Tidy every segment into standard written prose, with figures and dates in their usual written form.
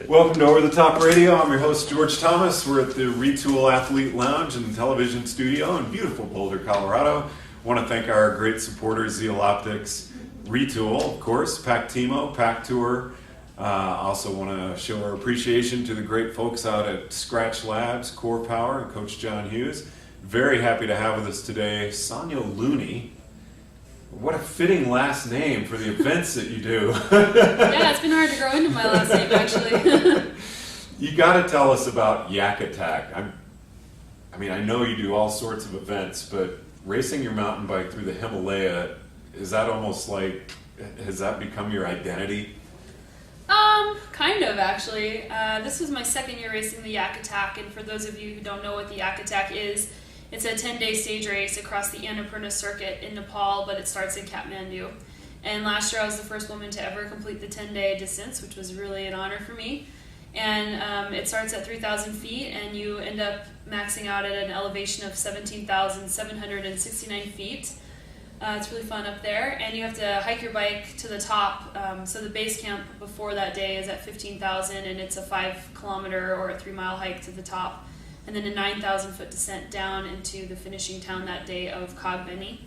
Welcome to Over the Top Radio. I'm your host, George Thomas. We're at the Retul Athlete Lounge and Television Studio in beautiful Boulder, Colorado. I want to thank our great supporters, Zeal Optics, Retul, of course, Pactimo, Pack Tour. Also want to show our appreciation to the great folks out at Scratch Labs, Core Power, and Coach John Hughes. Very happy to have with us today Sonya Looney. What a fitting last name for the events that you do. Yeah, it's been hard to grow into my last name, actually. You got to tell us about Yak Attack. I know you do all sorts of events, but racing your mountain bike through the Himalaya, is that almost like, has that become your identity? Kind of, actually. This was my second year racing the Yak Attack, and for those of you who don't know what the Yak Attack is, it's a 10-day stage race across the Annapurna circuit in Nepal, but it starts in Kathmandu. And last year I was the first woman to ever complete the 10-day distance, which was really an honor for me. And it starts at 3,000 feet, and you end up maxing out at an elevation of 17,769 feet. It's really fun up there, and you have to hike your bike to the top. So the base camp before that day is at 15,000, and it's a 5-kilometer or a 3-mile hike to the top. And then a 9,000-foot descent down into the finishing town that day of Kagbeni.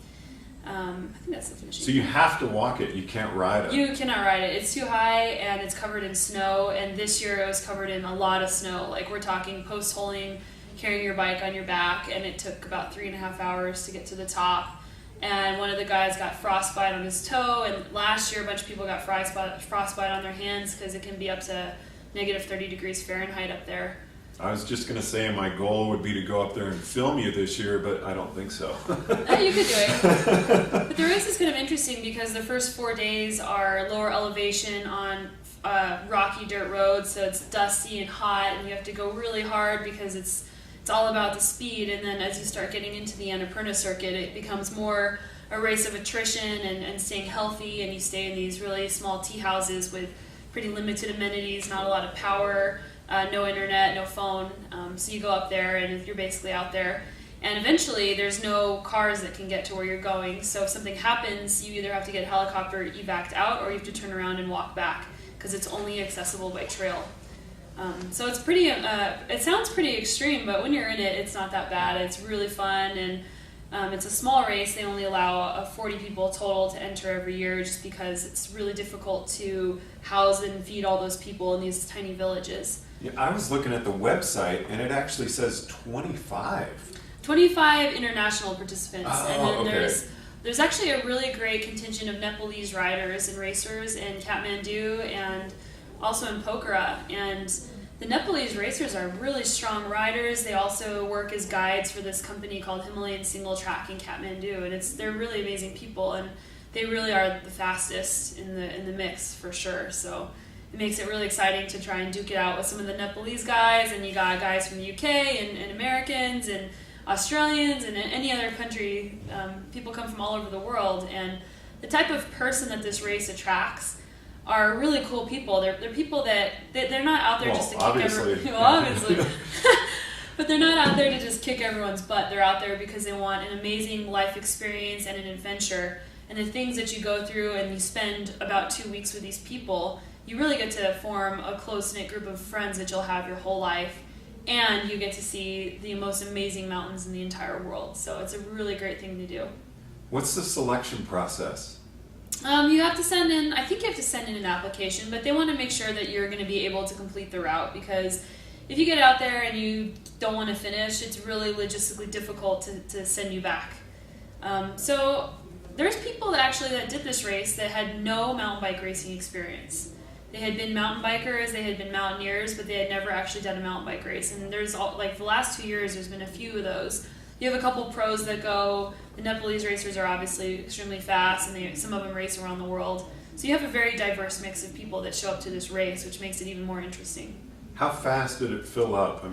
I think that's the finishing So you have to walk it, you can't ride it. You cannot ride it. It's too high, and it's covered in snow, and this year it was covered in a lot of snow. Like, we're talking post-holing, carrying your bike on your back, and it took about 3.5 hours to get to the top. And one of the guys got frostbite on his toe, and last year a bunch of people got frostbite on their hands because it can be up to negative 30 degrees Fahrenheit up there. I was just going to say my goal would be to go up there and film you this year, but I don't think so. You could do it. But the race is kind of interesting because the first 4 days are lower elevation on rocky dirt roads, so it's dusty and hot, and you have to go really hard because it's all about the speed. And then as you start getting into the Annapurna circuit, it becomes more a race of attrition and staying healthy, and you stay in these really small tea houses with pretty limited amenities, not a lot of power. No internet, no phone, so you go up there and you're basically out there. And eventually there's no cars that can get to where you're going, so if something happens, you either have to get a helicopter evac'd out or you have to turn around and walk back because it's only accessible by trail. So it's pretty, it sounds pretty extreme, but when you're in it, it's not that bad. It's really fun, and it's a small race. They only allow 40 people total to enter every year just because it's really difficult to house and feed all those people in these tiny villages. Yeah, I was looking at the website, and it actually says 25 international participants. And then there's actually a really great contingent of Nepalese riders and racers in Kathmandu and also in Pokhara. And the Nepalese racers are really strong riders. They also work as guides for this company called Himalayan Single Track in Kathmandu, and they're really amazing people, and they really are the fastest in the mix for sure. So it makes it really exciting to try and duke it out with some of the Nepalese guys, and you got guys from the UK and Americans and Australians and any other country. People come from all over the world, and the type of person that this race attracts are really cool people. They're people that they're not out there just to kick everyone. Well, obviously. But they're not out there to just kick everyone's butt. They're out there because they want an amazing life experience and an adventure. And the things that you go through, and you spend about 2 weeks with these people, you really get to form a close-knit group of friends that you'll have your whole life, and you get to see the most amazing mountains in the entire world. So it's a really great thing to do. What's the selection process? You have to send in an application, but they want to make sure that you're going to be able to complete the route, because if you get out there and you don't want to finish, it's really logistically difficult to send you back. So there's people that did this race that had no mountain bike racing experience. They had been mountain bikers, they had been mountaineers, but they had never actually done a mountain bike race. And there's the last 2 years, there's been a few of those. You have a couple pros that go. The Nepalese racers are obviously extremely fast, and some of them race around the world. So you have a very diverse mix of people that show up to this race, which makes it even more interesting. How fast did it fill up?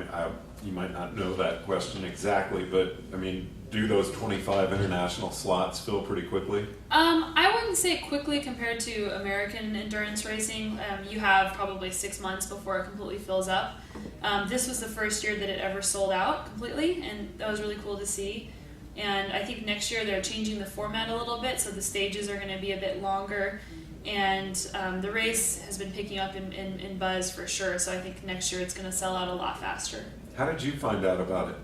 You might not know that question exactly, but do those 25 international slots fill pretty quickly? I wouldn't say quickly compared to American endurance racing. You have probably 6 months before it completely fills up. This was the first year that it ever sold out completely, and that was really cool to see. And I think next year they're changing the format a little bit, so the stages are going to be a bit longer. and the race has been picking up in buzz for sure. So I think next year it's going to sell out a lot faster. How did you find out about it?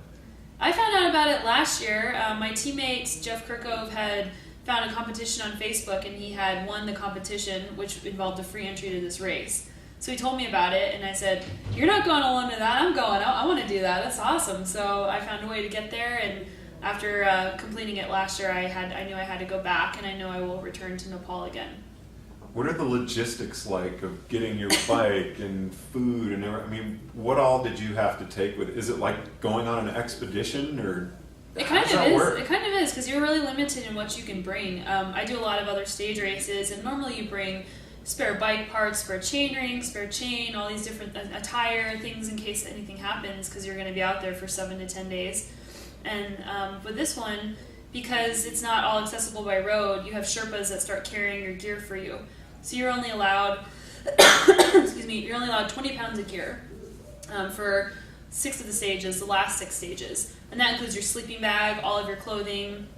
I found out about it last year. My teammate Jeff Kirkove had found a competition on Facebook, and he had won the competition, which involved a free entry to this race. So he told me about it, and I said, "You're not going alone to that. I'm going. I want to do that. That's awesome." So I found a way to get there, and after completing it last year, I knew I had to go back, and I know I will return to Nepal again. What are the logistics like of getting your bike and food and everything? I mean, what all did you have to take with it? Is it like going on an expedition, or how does that work? It kind of is, because you're really limited in what you can bring. I do a lot of other stage races, and normally you bring spare bike parts, spare chain ring, spare chain, all these different attire things in case anything happens, because you're going to be out there for 7 to 10 days. And with this one, because it's not all accessible by road, you have Sherpas that start carrying your gear for you. So you're only allowed, you're only allowed 20 pounds of gear for 6 of the stages, the last 6 stages. And that includes your sleeping bag, all of your clothing,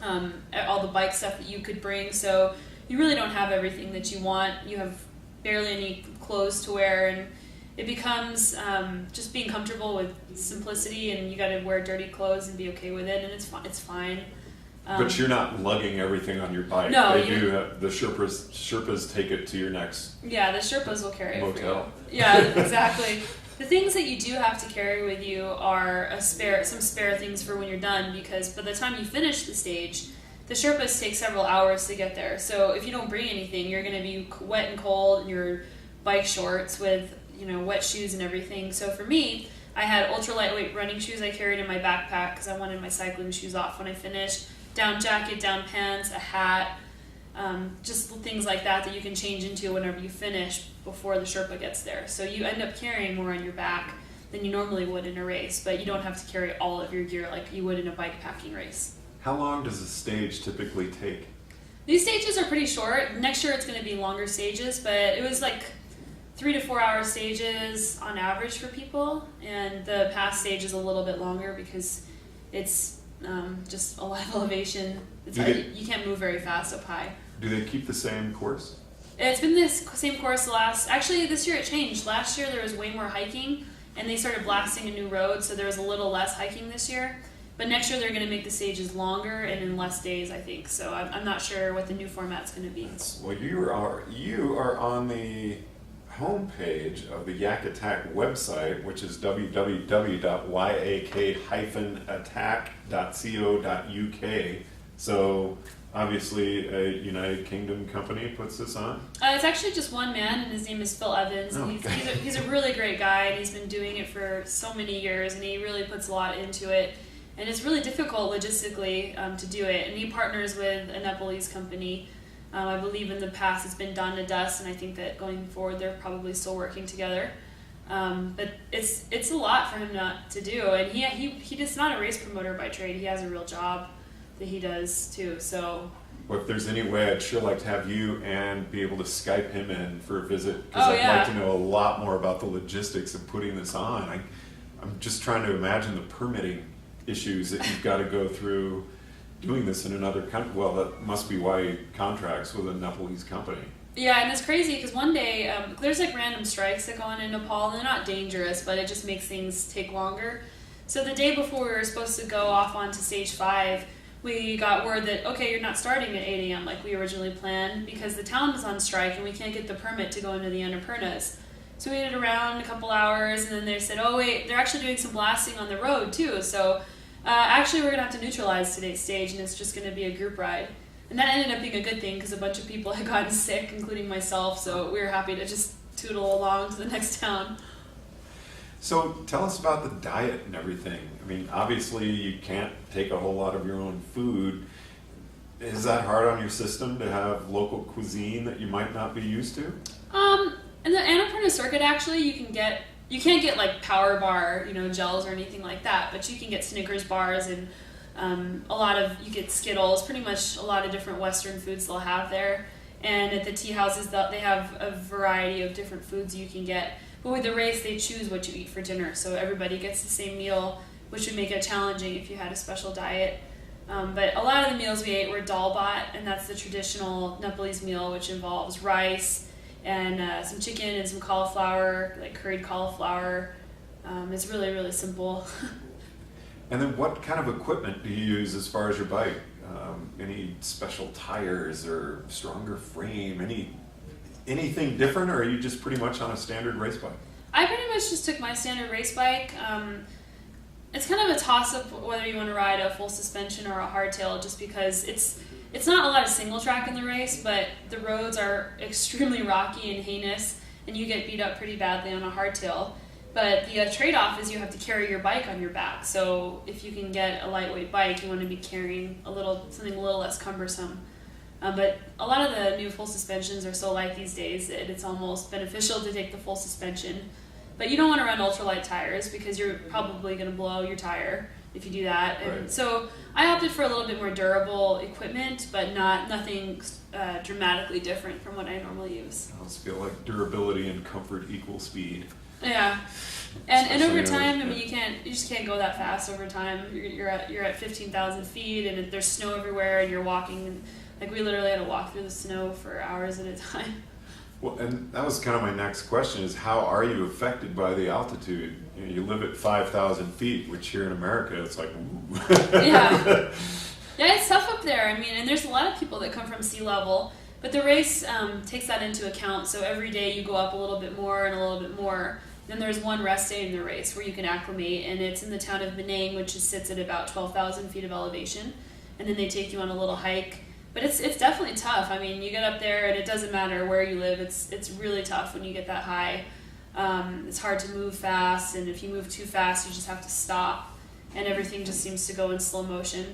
all the bike stuff that you could bring. So you really don't have everything that you want. You have barely any clothes to wear, and it becomes just being comfortable with simplicity, and you got to wear dirty clothes and be okay with it, and it's fine. But you're not lugging everything on your bike. No, they do. The Sherpas take it to your next. Yeah, the Sherpas will carry it motel. for you. Yeah, exactly. The things that you do have to carry with you are some spare things for when you're done, because by the time you finish the stage, the Sherpas take several hours to get there. So if you don't bring anything, you're going to be wet and cold in your bike shorts with wet shoes and everything. So for me, I had ultra lightweight running shoes I carried in my backpack because I wanted my cycling shoes off when I finished. Down jacket, down pants, a hat, just things like that you can change into whenever you finish before the Sherpa gets there. So you end up carrying more on your back than you normally would in a race, but you don't have to carry all of your gear like you would in a bike packing race. How long does a stage typically take? These stages are pretty short. Next year it's going to be longer stages, but it was like 3 to 4 hour stages on average for people, and the past stage is a little bit longer because it's just a lot of elevation. You can't move very fast up high. Do they keep the same course? It's been this same course actually this year it changed. Last year there was way more hiking, and they started blasting a new road, so there was a little less hiking this year. But next year they're going to make the stages longer and in less days, I think. So I'm not sure what the new format's going to be. Well, you are on the homepage of the Yak Attack website, which is www.yak-attack.co.uk. So obviously a United Kingdom company puts this on? It's actually just one man, and his name is Phil Evans. Oh, he's a really great guy, and he's been doing it for so many years, and he really puts a lot into it. And it's really difficult logistically to do it. And he partners with a Nepalese company. I believe in the past it's been Dawn to Dust, and I think that going forward they're probably still working together. But it's a lot for him not to do. And he is not a race promoter by trade. He has a real job that he does too. So. Well, if there's any way, I'd sure like to have you and be able to Skype him in for a visit, because I'd like to know a lot more about the logistics of putting this on. I'm just trying to imagine the permitting issues that you've got to go through doing this in another country. Well, that must be why he contracts with a Nepalese company. Yeah, and it's crazy because one day there's like random strikes that go on in Nepal, and they're not dangerous, but it just makes things take longer. So the day before we were supposed to go off onto stage 5, we got word that, okay, you're not starting at 8 a.m. like we originally planned because the town is on strike and we can't get the permit to go into the Annapurnas. So we waited around a couple hours, and then they said, oh wait, they're actually doing some blasting on the road too. So actually we're going to have to neutralize today's stage, and it's just going to be a group ride. And that ended up being a good thing because a bunch of people had gotten sick, including myself, so we were happy to just tootle along to the next town. So tell us about the diet and everything. I mean, obviously you can't take a whole lot of your own food. Is that hard on your system to have local cuisine that you might not be used to? In the Annapurna circuit, actually, you can't get like Power Bar, gels or anything like that, but you can get Snickers bars and you get Skittles, pretty much a lot of different Western foods they'll have there. And at the tea houses, they have a variety of different foods you can get. But with the race, they choose what you eat for dinner, so everybody gets the same meal, which would make it challenging if you had a special diet. But a lot of the meals we ate were dal bhat, and that's the traditional Nepalese meal, which involves rice and some chicken and some cauliflower, like curried cauliflower. It's really, really simple. And then what kind of equipment do you use as far as your bike? Any special tires or stronger frame? Anything different, or are you just pretty much on a standard race bike? I pretty much just took my standard race bike. It's kind of a toss-up whether you want to ride a full suspension or a hardtail, just because it's not a lot of single track in the race, but the roads are extremely rocky and heinous, and you get beat up pretty badly on a hardtail. But the trade-off is you have to carry your bike on your back. So if you can get a lightweight bike, you want to be carrying something a little less cumbersome. But a lot of the new full suspensions are so light these days that it's almost beneficial to take the full suspension. But you don't want to run ultralight tires because you're probably going to blow your tire if you do that. And right. So I opted for a little bit more durable equipment, but nothing dramatically different from what I normally use. I almost feel like durability and comfort equal speed. Yeah, and over Especially, time, I mean, you just can't go that fast over time. You're at 15,000 feet, and there's snow everywhere, and you're walking. And, like, we literally had to walk through the snow for hours at a time. Well, and that was kind of my next question: is how are you affected by the altitude? You live at 5,000 feet, which here in America, it's like, ooh. Yeah, it's tough up there. I mean, and there's a lot of people that come from sea level, but the race takes that into account. So every day you go up a little bit more and a little bit more. Then there's one rest day in the race where you can acclimate, and it's in the town of Benang, which sits at about 12,000 feet of elevation. And then they take you on a little hike. But it's definitely tough. I mean, you get up there, and it doesn't matter where you live. It's really tough when you get that high. It's hard to move fast, and if you move too fast, you just have to stop, and everything just seems to go in slow motion.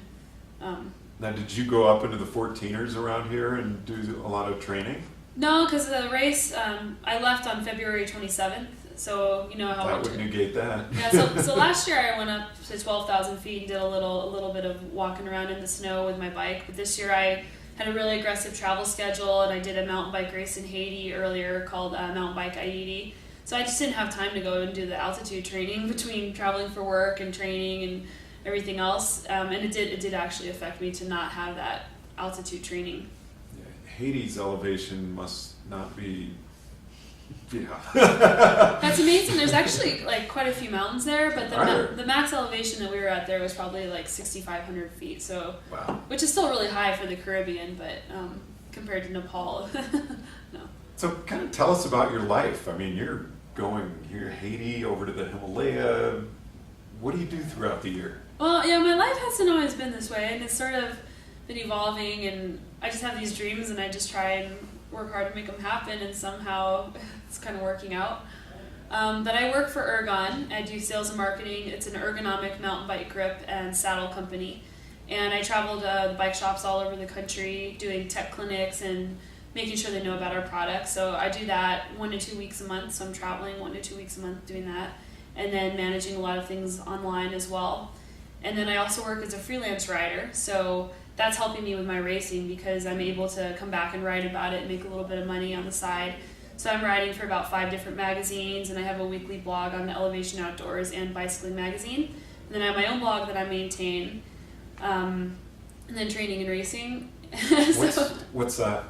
Now, did you go up into the 14ers around here and do a lot of training? No, because the race, I left on February 27th. So you know how that would negate that. Yeah. So last year I went up to 12,000 feet and did a little bit of walking around in the snow with my bike. But this year I had a really aggressive travel schedule, and I did a mountain bike race in Haiti earlier called Mountain Bike I-80. So I just didn't have time to go and do the altitude training between traveling for work and training and everything else. And it did actually affect me to not have that altitude training. Yeah, Haiti's elevation must not be. Yeah. That's amazing. There's actually like quite a few mountains there, but the max elevation that we were at there was probably like 6,500 feet. So, wow. Which is still really high for the Caribbean, but compared to Nepal, no. So, kind of tell us about your life. I mean, you're Haiti over to the Himalaya. What do you do throughout the year? Well, yeah, my life hasn't always been this way, and it's sort of been evolving. And I just have these dreams, and I just try and work hard to make them happen, and somehow it's kind of working out. But I work for Ergon. I do sales and marketing. It's an ergonomic mountain bike grip and saddle company. And I travel to the bike shops all over the country doing tech clinics and making sure they know about our products. So I do that 1 to 2 weeks a month. So I'm traveling 1 to 2 weeks a month doing that. And then managing a lot of things online as well. And then I also work as a freelance rider. So that's helping me with my racing because I'm able to come back and write about it and make a little bit of money on the side. So I'm writing for about 5 different magazines, and I have a weekly blog on the Elevation Outdoors and Bicycling Magazine. And then I have my own blog that I maintain, and then training and racing. What's that?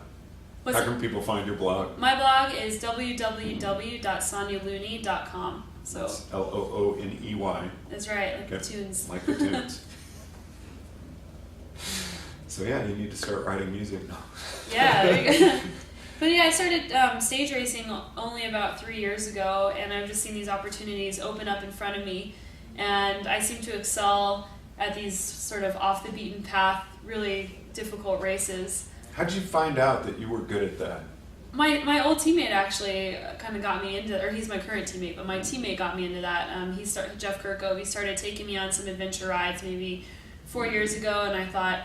How can people find your blog? My blog is www.sonyalooney.com. So it's Looney. That's right, like okay. the tunes. Like the tunes. So yeah, you need to start writing music now. Yeah, there you go. But yeah, I started stage racing only about 3 years ago, and I've just seen these opportunities open up in front of me, and I seem to excel at these sort of off the beaten path, really difficult races. How'd you find out that you were good at that? My old teammate actually kind of got me into, or he's my current teammate, but my teammate got me into that. Jeff Kirkove, he started taking me on some adventure rides maybe 4 years ago, and I thought,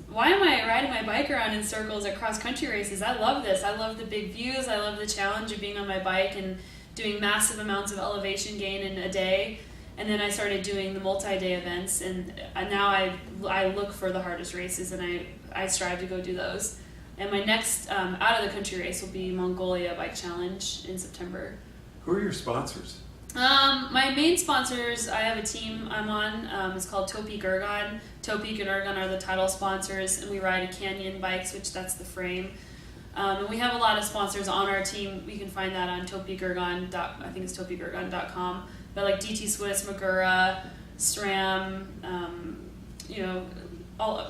why am I riding my bike around in circles at cross-country races? I love this. I love the big views. I love the challenge of being on my bike and doing massive amounts of elevation gain in a day. And then I started doing the multi-day events, and now I look for the hardest races, and I strive to go do those. And my next out-of-the-country race will be Mongolia Bike Challenge in September. Who are your sponsors? My main sponsors, I have a team I'm on. It's called Topi Gurgan. Topi and Ergon are the title sponsors, and we ride a Canyon bikes, which that's the frame. And we have a lot of sponsors on our team. You can find that on topigurgan. I think it's topigurgan.com. But like DT Swiss, Magura, SRAM,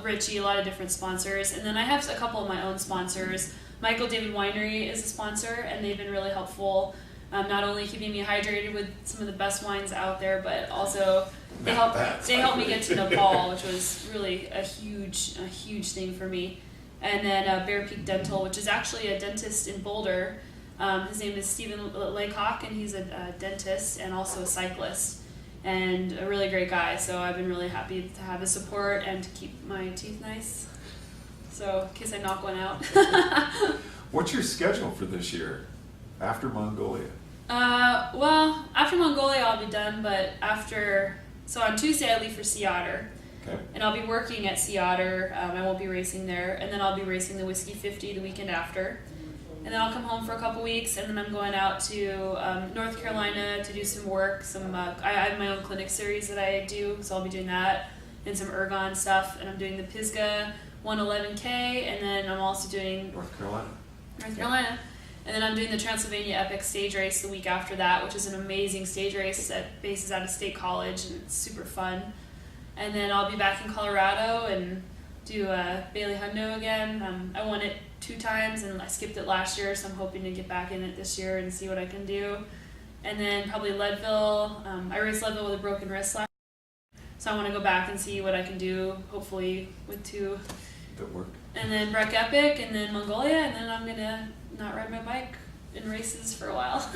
Richie, a lot of different sponsors. And then I have a couple of my own sponsors. Michael David Winery is a sponsor, and they've been really helpful. Not only keeping me hydrated with some of the best wines out there, but also they helped me get to Nepal, which was really a huge thing for me. And then Bear Peak Dental, which is actually a dentist in Boulder. His name is Stephen Laycock, and he's a dentist and also a cyclist, and a really great guy. So I've been really happy to have his support and to keep my teeth nice. So in case I knock one out. What's your schedule for this year after Mongolia? Well, after Mongolia I'll be done, but so on Tuesday I leave for Sea Otter. Okay. And I'll be working at Sea Otter. I won't be racing there, and then I'll be racing the Whiskey 50 the weekend after. And then I'll come home for a couple weeks, and then I'm going out to North Carolina to do some work. I have my own clinic series that I do, so I'll be doing that, and some ergon stuff. And I'm doing the Pisgah 111K, and then I'm also doing North Carolina. And then I'm doing the Transylvania Epic stage race the week after that, which is an amazing stage race that bases out of State College, and it's super fun. And then I'll be back in Colorado and do Bailey Hundo again. I won it 2 times, and I skipped it last year, so I'm hoping to get back in it this year and see what I can do. And then probably Leadville. I raced Leadville with a broken wrist last year, so I want to go back and see what I can do, hopefully with 2. That work. And then Breck Epic, and then Mongolia, and then I'm going to not ride my bike in races for a while.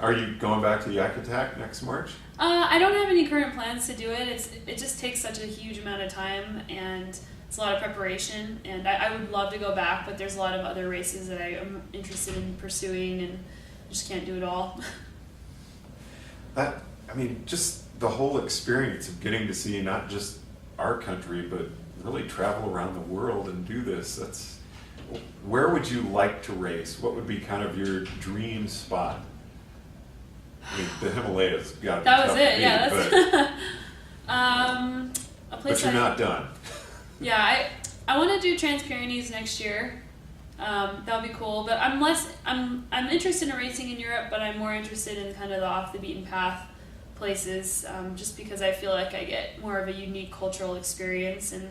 Are you going back to Yak Attack next March? I don't have any current plans to do it. It just takes such a huge amount of time, and it's a lot of preparation, and I would love to go back, but there's a lot of other races that I am interested in pursuing, and I just can't do it all. Just the whole experience of getting to see not just our country, but really travel around the world and do this, where would you like to race? What would be kind of your dream spot? I mean, the Himalayas got to be That was tough it, to beat, yeah. That's a place. But you're not done. Yeah, I want to do Trans-Pyrenees next year. That would be cool. But I'm interested in racing in Europe, but I'm more interested in kind of the off the beaten path places, just because I feel like I get more of a unique cultural experience, and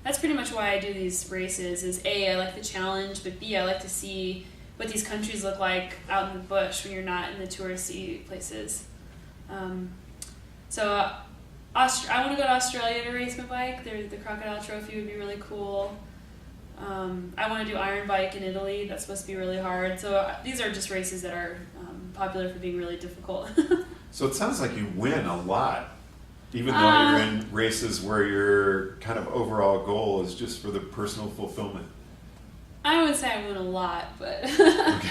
that's pretty much why I do these races. Is A, I like the challenge, but B, I like to see what these countries look like out in the bush when you're not in the touristy places. So I want to go to Australia to race my bike. The Crocodile Trophy would be really cool. I want to do Iron Bike in Italy. That's supposed to be really hard. So these are just races that are popular for being really difficult. So it sounds like you win a lot, even though you're in races where your kind of overall goal is just for the personal fulfillment. I would say I win a lot, but... Okay.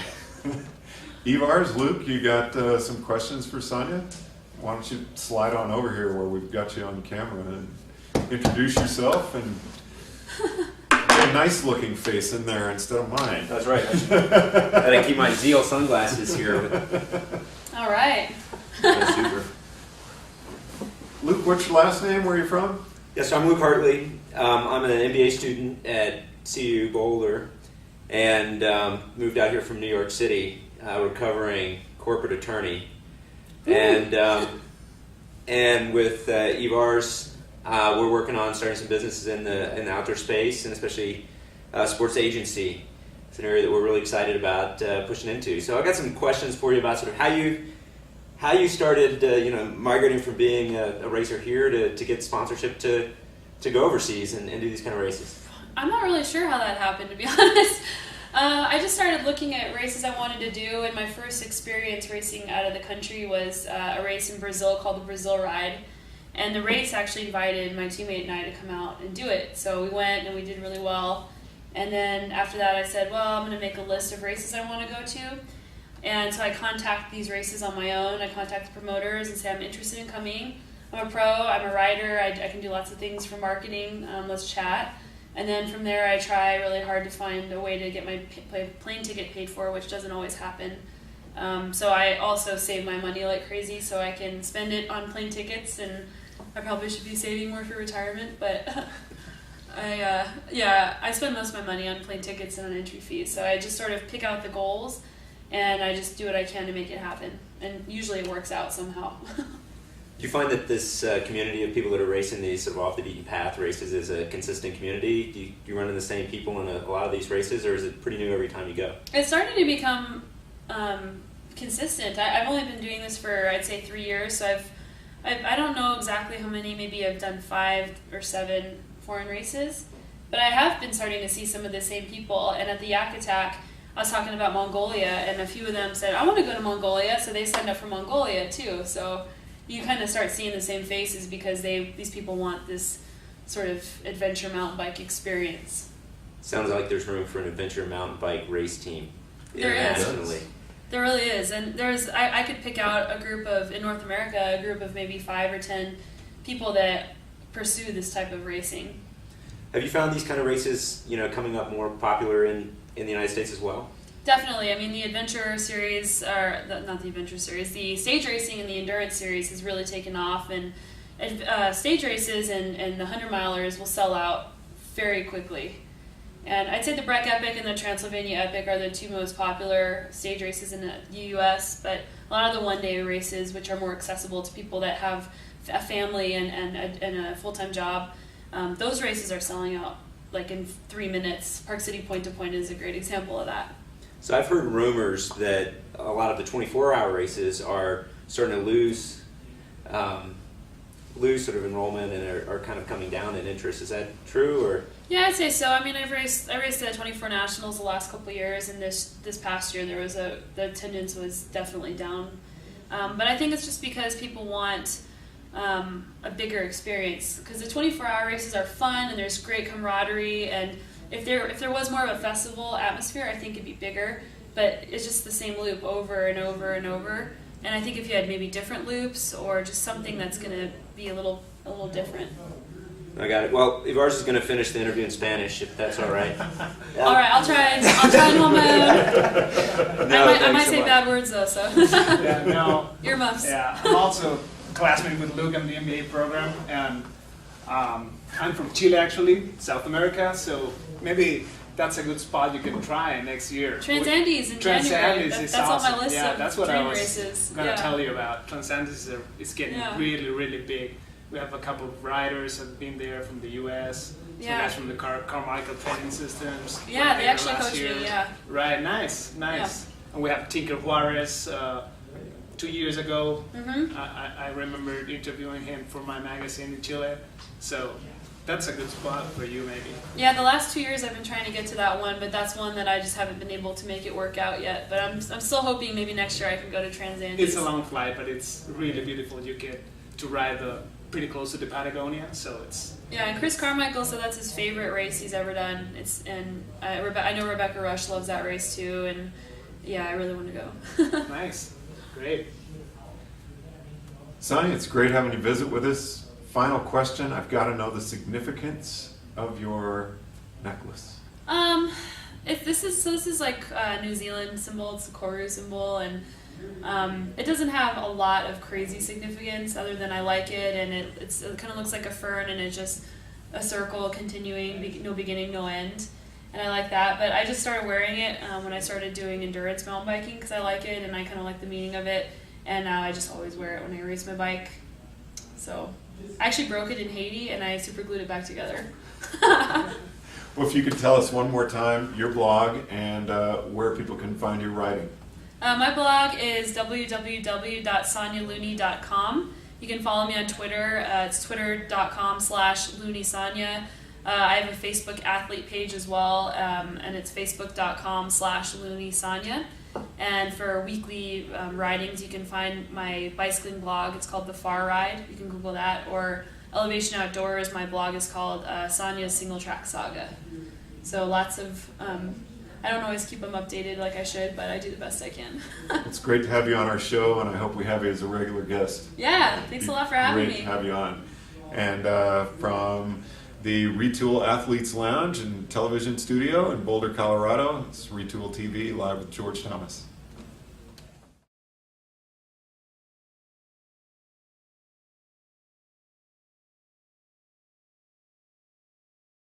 Ivars, Luke, you got some questions for Sonya? Why don't you slide on over here where we've got you on camera and introduce yourself and get a nice looking face in there instead of mine. That's right. I gotta keep my Zeal sunglasses here. All right. That's super. Luke, what's your last name? Where are you from? Yes, I'm Luke Hartley. I'm an MBA student at CU Boulder and moved out here from New York City, recovering corporate attorney. And with Ivars, we're working on starting some businesses in the outdoor space, and especially sports agency. It's an area that we're really excited about pushing into. So I got some questions for you about sort of how you started, migrating from being a racer here to get sponsorship to go overseas and do these kind of races. I'm not really sure how that happened, to be honest. I just started looking at races I wanted to do, and my first experience racing out of the country was a race in Brazil called the Brazil Ride. And the race actually invited my teammate and I to come out and do it. So we went and we did really well. And then after that I said, well, I'm going to make a list of races I want to go to. And so I contact these races on my own. I contact the promoters and say, I'm interested in coming. I'm a pro, I'm a rider, I can do lots of things for marketing, let's chat. And then from there I try really hard to find a way to get my plane ticket paid for, which doesn't always happen. So I also save my money like crazy so I can spend it on plane tickets, and I probably should be saving more for retirement, but I spend most of my money on plane tickets and on entry fees. So I just sort of pick out the goals and I just do what I can to make it happen. And usually it works out somehow. Do you find that this community of people that are racing these sort of off the beaten path races is a consistent community? Do you run into the same people in a lot of these races, or is it pretty new every time you go? It's starting to become consistent. I've only been doing this for, I'd say, 3 years, so I don't know exactly how many. Maybe I've done 5 or 7 foreign races, but I have been starting to see some of the same people. And at the Yak Attack, I was talking about Mongolia, and a few of them said, I want to go to Mongolia, so they signed up for Mongolia too. So you kind of start seeing the same faces because these people want this sort of adventure mountain bike experience. Sounds like there's room for an adventure mountain bike race team internationally. There really is, and I could pick out a group of, in North America, a group of maybe 5 or 10 people that pursue this type of racing. Have you found these kind of races, coming up more popular in the United States as well? Definitely. I mean, the adventure series, not the adventure series, the stage racing and the endurance series has really taken off, and stage races and the 100-milers will sell out very quickly. And I'd say the Breck Epic and the Transylvania Epic are the 2 most popular stage races in the U.S., but a lot of the one-day races, which are more accessible to people that have a family and a full-time job, those races are selling out like in 3 minutes. Park City Point to Point is a great example of that. So I've heard rumors that a lot of the 24-hour races are starting to lose sort of enrollment and are kind of coming down in interest. Is that true, or? Yeah, I'd say so. I mean, I raced the 24 nationals the last couple of years, and this past year the attendance was definitely down. But I think it's just because people want a bigger experience, because the 24-hour races are fun and there's great camaraderie, and if there was more of a festival atmosphere, I think it'd be bigger. But it's just the same loop over and over and over. And I think if you had maybe different loops or just something that's going to be a little different. I got it. Well, Ivar's is going to finish the interview in Spanish, if that's all right. All right, I'll try and hold my own. I might say bad words though, so. Yeah, no. Earmuffs. Yeah, I'm also a classmate with Luke in the MBA program, and I'm from Chile, actually, South America, so maybe that's a good spot you can try next year. Trans-Andes in January. That's awesome. On my list of that's what dream I was races. going to tell you about. Trans-Andes is getting really, really big. We have a couple of riders that have been there from the U.S. Some guys from the Carmichael training systems. Yeah, they actually coached me, yeah. Right, nice. Yeah. And we have Tinker Juarez 2 years ago. Mm-hmm. I remember interviewing him for my magazine in Chile. So that's a good spot for you, maybe. Yeah, the last 2 years I've been trying to get to that one, but that's one that I just haven't been able to make it work out yet. But I'm still hoping maybe next year I can go to Trans-Andes. It's a long flight, but it's really beautiful. You get to ride pretty close to the Patagonia, so it's... Yeah, and Chris Carmichael said that's his favorite race he's ever done. I know Rebecca Rush loves that race too, and yeah, I really want to go. Nice. Great. Sonya, it's great having you visit with us. Final question, I've got to know the significance of your necklace. This is like a New Zealand symbol. It's a Koru symbol, and it doesn't have a lot of crazy significance other than I like it, and it kind of looks like a fern, and it's just a circle continuing, no beginning, no end, and I like that. But I just started wearing it when I started doing endurance mountain biking because I like it and I kind of like the meaning of it, and now I just always wear it when I race my bike. So I actually broke it in Haiti and I super glued it back together. Well, if you could tell us one more time your blog and where people can find your writing. My blog is www.sonyalooney.com. You can follow me on Twitter. It's twitter.com/LooneySonya. I have a Facebook athlete page as well, and it's facebook.com/LooneySonya. And for weekly ridings, you can find my bicycling blog. It's called The Far Ride. You can Google that. Or Elevation Outdoors, my blog is called Sonya's Single Track Saga. So lots of... I don't always keep them updated like I should, but I do the best I can. It's great to have you on our show, and I hope we have you as a regular guest. Yeah, thanks a lot for having me. Great to have you on. And from the Retool Athletes Lounge and television studio in Boulder, Colorado, it's Retool TV live with George Thomas.